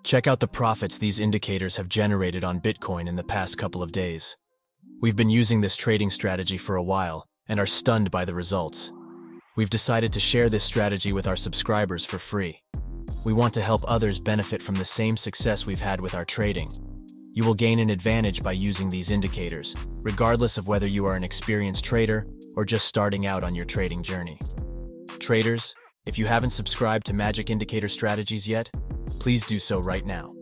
Check out the profits these indicators have generated on Bitcoin in the past couple of days. We've been using this trading strategy for a while and are stunned by the results. We've decided to share this strategy with our subscribers for free. We want to help others benefit from the same success we've had with our trading. You will gain an advantage by using these indicators, regardless of whether you are an experienced trader or just starting out on your trading journey. Traders, if you haven't subscribed to Magic Indicator Strategies yet, please do so right now.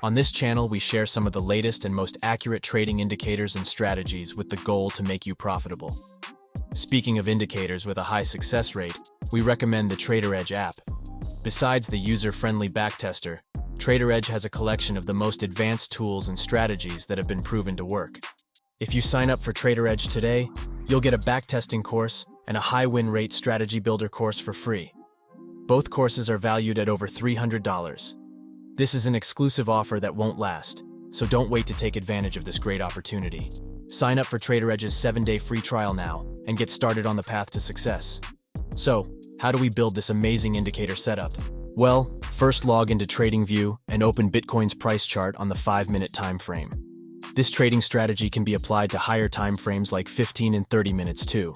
On this channel, we share some of the latest and most accurate trading indicators and strategies with the goal to make you profitable. Speaking of indicators with a high success rate, we recommend the TraderEdge app. Besides the user-friendly backtester, TraderEdge has a collection of the most advanced tools and strategies that have been proven to work. If you sign up for TraderEdge today, you'll get a backtesting course and a high win rate strategy builder course for free. Both courses are valued at over $300. This is an exclusive offer that won't last, so don't wait to take advantage of this great opportunity. Sign up for TraderEdge's 7-day free trial now and get started on the path to success. So, how do we build this amazing indicator setup? Well, first log into TradingView and open Bitcoin's price chart on the 5-minute time frame. This trading strategy can be applied to higher time frames like 15 and 30 minutes too.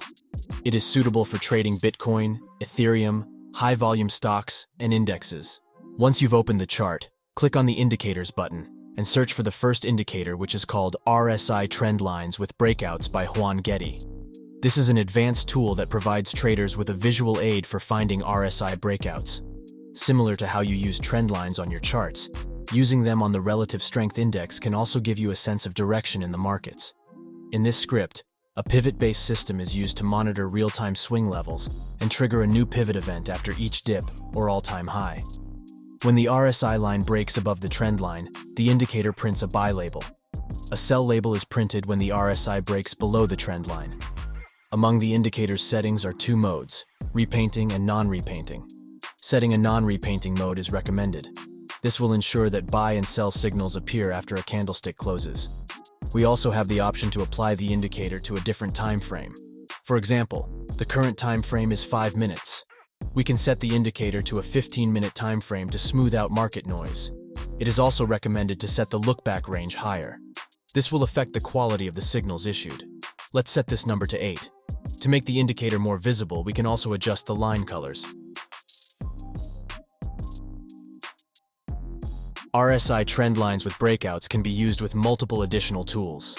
It is suitable for trading Bitcoin, Ethereum, high-volume stocks, and indexes. Once you've opened the chart, click on the Indicators button and search for the first indicator, which is called RSI Trendlines with Breakouts by Juan Getty. This is an advanced tool that provides traders with a visual aid for finding RSI breakouts. Similar to how you use trend lines on your charts, using them on the Relative Strength Index can also give you a sense of direction in the markets. In this script, a pivot-based system is used to monitor real-time swing levels and trigger a new pivot event after each dip or all-time high. When the RSI line breaks above the trend line, the indicator prints a buy label. A sell label is printed when the RSI breaks below the trend line. Among the indicator's settings are two modes, repainting and non-repainting. Setting a non-repainting mode is recommended. This will ensure that buy and sell signals appear after a candlestick closes. We also have the option to apply the indicator to a different time frame. For example, the current time frame is 5 minutes. We can set the indicator to a 15-minute time frame to smooth out market noise. It is also recommended to set the look-back range higher. This will affect the quality of the signals issued. Let's set this number to 8. To make the indicator more visible, we can also adjust the line colors. RSI trend lines with breakouts can be used with multiple additional tools.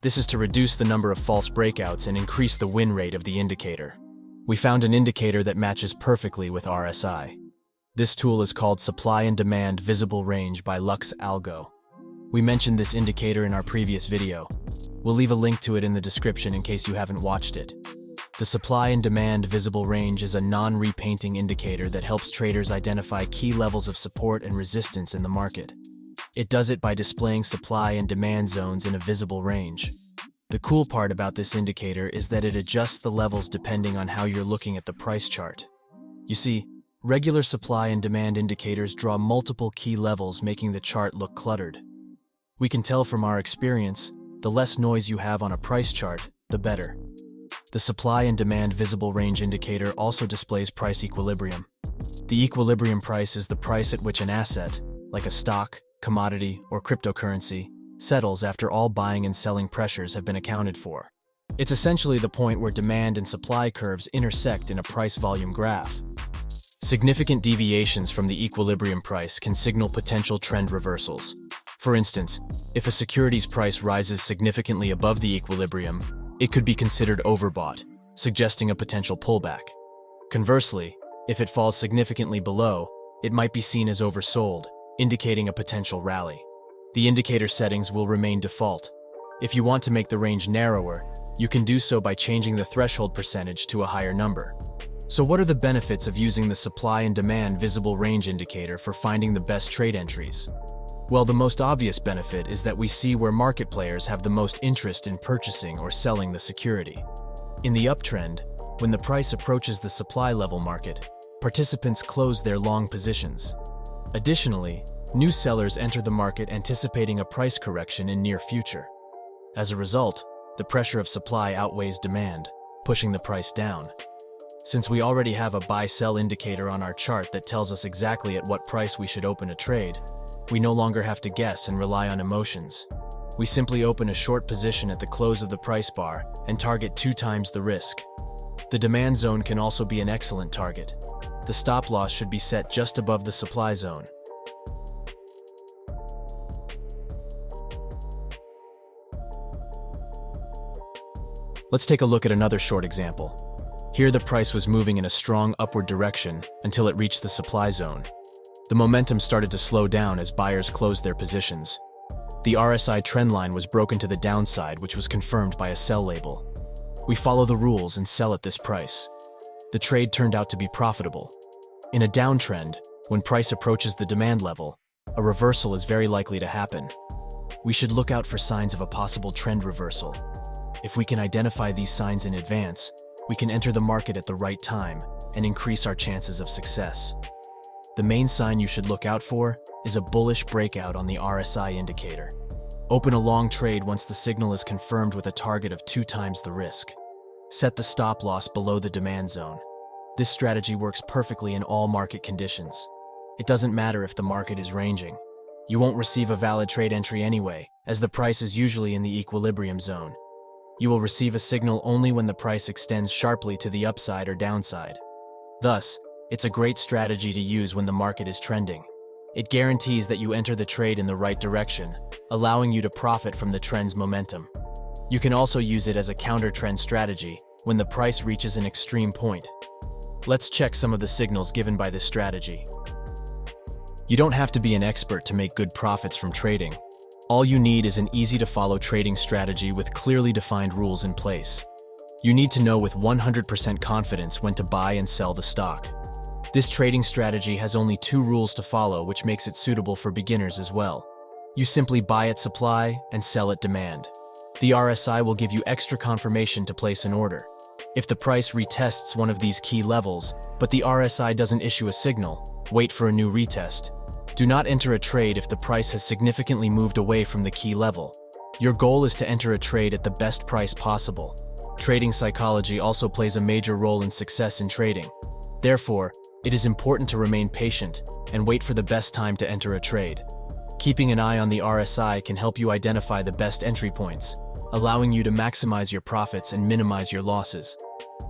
This is to reduce the number of false breakouts and increase the win rate of the indicator. We found an indicator that matches perfectly with RSI. This tool is called Supply and Demand Visible Range by Lux Algo. We mentioned this indicator in our previous video. We'll leave a link to it in the description in case you haven't watched it. The Supply and Demand Visible Range is a non-repainting indicator that helps traders identify key levels of support and resistance in the market. It does it by displaying supply and demand zones in a visible range. The cool part about this indicator is that it adjusts the levels depending on how you're looking at the price chart. You see, regular supply and demand indicators draw multiple key levels, making the chart look cluttered. We can tell from our experience, the less noise you have on a price chart, the better. The Supply and Demand Visible Range indicator also displays price equilibrium. The equilibrium price is the price at which an asset, like a stock, commodity, or cryptocurrency, settles after all buying and selling pressures have been accounted for. It's essentially the point where demand and supply curves intersect in a price-volume graph. Significant deviations from the equilibrium price can signal potential trend reversals. For instance, if a security's price rises significantly above the equilibrium, it could be considered overbought, suggesting a potential pullback. Conversely, if it falls significantly below, it might be seen as oversold, indicating a potential rally. The indicator settings will remain default. If you want to make the range narrower, you can do so by changing the threshold percentage to a higher number. So what are the benefits of using the Supply and Demand Visible Range indicator for finding the best trade entries? Well, the most obvious benefit is that we see where market players have the most interest in purchasing or selling the security. In the uptrend, when the price approaches the supply level market, participants close their long positions. Additionally, new sellers enter the market anticipating a price correction in near future. As a result, the pressure of supply outweighs demand, pushing the price down. Since we already have a buy-sell indicator on our chart that tells us exactly at what price we should open a trade, We no longer have to guess and rely on emotions. We simply open a short position at the close of the price bar and target 2 times the risk. The demand zone can also be an excellent target. The stop loss should be set just above the supply zone. Let's take a look at another short example. Here the price was moving in a strong upward direction until it reached the supply zone. The momentum started to slow down as buyers closed their positions. The RSI trendline was broken to the downside, which was confirmed by a sell label. We follow the rules and sell at this price. The trade turned out to be profitable. In a downtrend, when price approaches the demand level, a reversal is very likely to happen. We should look out for signs of a possible trend reversal. If we can identify these signs in advance, we can enter the market at the right time and increase our chances of success. The main sign you should look out for is a bullish breakout on the RSI indicator. Open a long trade once the signal is confirmed with a target of 2 times the risk. Set the stop loss below the demand zone. This strategy works perfectly in all market conditions. It doesn't matter if the market is ranging. You won't receive a valid trade entry anyway, as the price is usually in the equilibrium zone. You will receive a signal only when the price extends sharply to the upside or downside. Thus, it's a great strategy to use when the market is trending. It guarantees that you enter the trade in the right direction, allowing you to profit from the trend's momentum. You can also use it as a counter-trend strategy when the price reaches an extreme point. Let's check some of the signals given by this strategy. You don't have to be an expert to make good profits from trading. All you need is an easy-to-follow trading strategy with clearly defined rules in place. You need to know with 100% confidence when to buy and sell the stock. This trading strategy has only 2 rules to follow, which makes it suitable for beginners as well. You simply buy at supply and sell at demand. The RSI will give you extra confirmation to place an order. If the price retests one of these key levels, but the RSI doesn't issue a signal, wait for a new retest. Do not enter a trade if the price has significantly moved away from the key level. Your goal is to enter a trade at the best price possible. Trading psychology also plays a major role in success in trading. Therefore, it is important to remain patient and wait for the best time to enter a trade. Keeping an eye on the RSI can help you identify the best entry points, allowing you to maximize your profits and minimize your losses.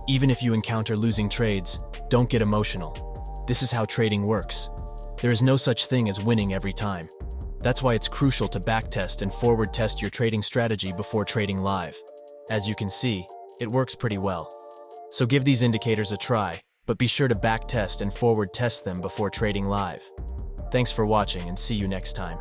Even if you encounter losing trades, don't get emotional. This is how trading works. There is no such thing as winning every time. That's why it's crucial to backtest and forward test your trading strategy before trading live. As you can see, it works pretty well. So give these indicators a try, but be sure to backtest and forward test them before trading live. Thanks for watching and see you next time.